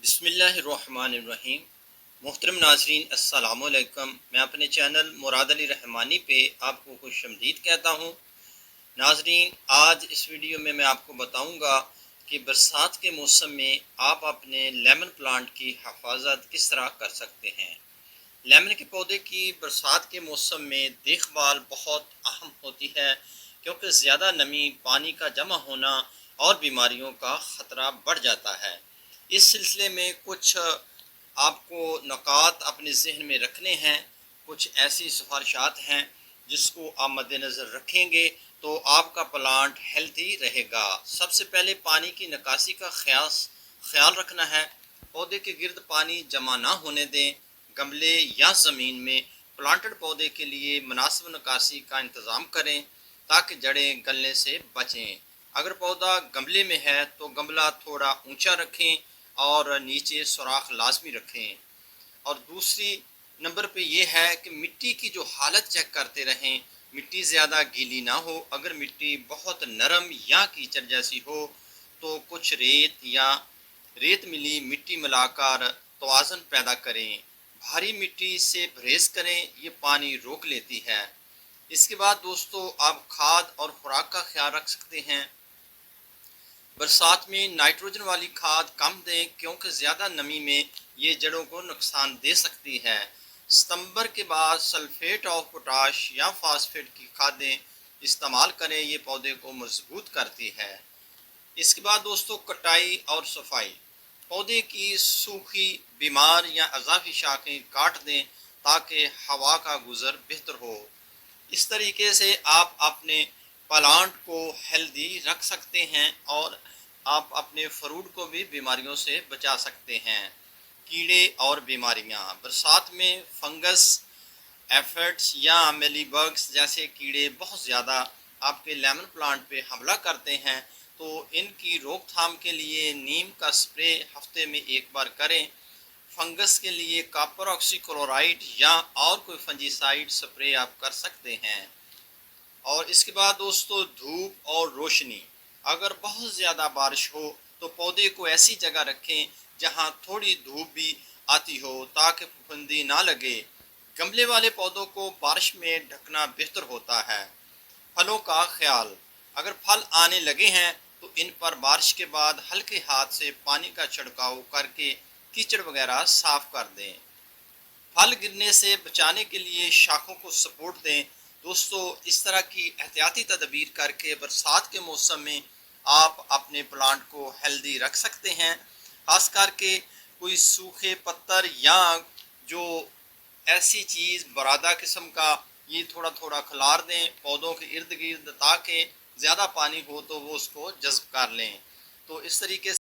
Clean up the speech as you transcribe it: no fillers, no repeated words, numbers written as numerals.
بسم اللہ الرحمن الرحیم۔ محترم ناظرین السلام علیکم۔ میں اپنے چینل مراد علی رحمانی پہ آپ کو خوش آمدید کہتا ہوں۔ ناظرین، آج اس ویڈیو میں آپ کو بتاؤں گا کہ برسات کے موسم میں آپ اپنے لیمن پلانٹ کی حفاظت کس طرح کر سکتے ہیں۔ لیمن کے پودے کی برسات کے موسم میں دیکھ بھال بہت اہم ہوتی ہے، کیونکہ زیادہ نمی، پانی کا جمع ہونا اور بیماریوں کا خطرہ بڑھ جاتا ہے۔ اس سلسلے میں کچھ آپ کو نکات اپنے ذہن میں رکھنے ہیں، کچھ ایسی سفارشات ہیں جس کو آپ مد نظر رکھیں گے تو آپ کا پلانٹ ہیلتھی رہے گا۔ سب سے پہلے پانی کی نکاسی کا خیال رکھنا ہے۔ پودے کے گرد پانی جمع نہ ہونے دیں۔ گملے یا زمین میں پلانٹڈ پودے کے لیے مناسب نکاسی کا انتظام کریں تاکہ جڑیں گلنے سے بچیں۔ اگر پودا گملے میں ہے تو گملہ تھوڑا اونچا رکھیں اور نیچے سوراخ لازمی رکھیں۔ اور دوسری نمبر پہ یہ ہے کہ مٹی کی جو حالت چیک کرتے رہیں، مٹی زیادہ گیلی نہ ہو۔ اگر مٹی بہت نرم یا کیچڑ جیسی ہو تو کچھ ریت ملی مٹی ملا کر توازن پیدا کریں۔ بھاری مٹی سے پرہیز کریں، یہ پانی روک لیتی ہے۔ اس کے بعد دوستو، آپ کھاد اور خوراک کا خیال رکھ سکتے ہیں۔ برسات میں نائٹروجن والی کھاد کم دیں، کیونکہ زیادہ نمی میں یہ جڑوں کو نقصان دے سکتی ہے۔ ستمبر کے بعد سلفیٹ آف پوٹاش یا فاسفیٹ کی کھادیں استعمال کریں، یہ پودے کو مضبوط کرتی ہے۔ اس کے بعد دوستو، کٹائی اور صفائی۔ پودے کی سوکھی، بیمار یا اضافی شاخیں کاٹ دیں تاکہ ہوا کا گزر بہتر ہو۔ اس طریقے سے آپ اپنے پلانٹ کو ہیلدی رکھ سکتے ہیں اور آپ اپنے فروٹ کو بھی بیماریوں سے بچا سکتے ہیں۔ کیڑے اور بیماریاں۔ برسات میں فنگس، ایفڈس یا میلی بگس جیسے کیڑے بہت زیادہ آپ کے لیمن پلانٹ پہ حملہ کرتے ہیں، تو ان کی روک تھام کے لیے نیم کا سپرے ہفتے میں ایک بار کریں۔ فنگس کے لیے کاپر آکسی کلورائڈ یا اور کوئی فنجی سائیڈ سپرے آپ کر سکتے ہیں۔ اور اس کے بعد دوستو، دھوپ اور روشنی۔ اگر بہت زیادہ بارش ہو تو پودے کو ایسی جگہ رکھیں جہاں تھوڑی دھوپ بھی آتی ہو تاکہ پھپھوندی نہ لگے۔ گملے والے پودوں کو بارش میں ڈھکنا بہتر ہوتا ہے۔ پھلوں کا خیال۔ اگر پھل آنے لگے ہیں تو ان پر بارش کے بعد ہلکے ہاتھ سے پانی کا چھڑکاؤ کر کے کیچڑ وغیرہ صاف کر دیں۔ پھل گرنے سے بچانے کے لیے شاخوں کو سپورٹ دیں۔ دوستو، اس طرح کی احتیاطی تدابیر کر کے برسات کے موسم میں آپ اپنے پلانٹ کو ہیلدی رکھ سکتے ہیں۔ خاص کر کے کوئی سوکھے پتر یا جو ایسی چیز برادہ قسم کا، یہ تھوڑا تھوڑا کھلار دیں پودوں کے ارد گرد تاکہ زیادہ پانی ہو تو وہ اس کو جذب کر لیں۔ تو اس طریقے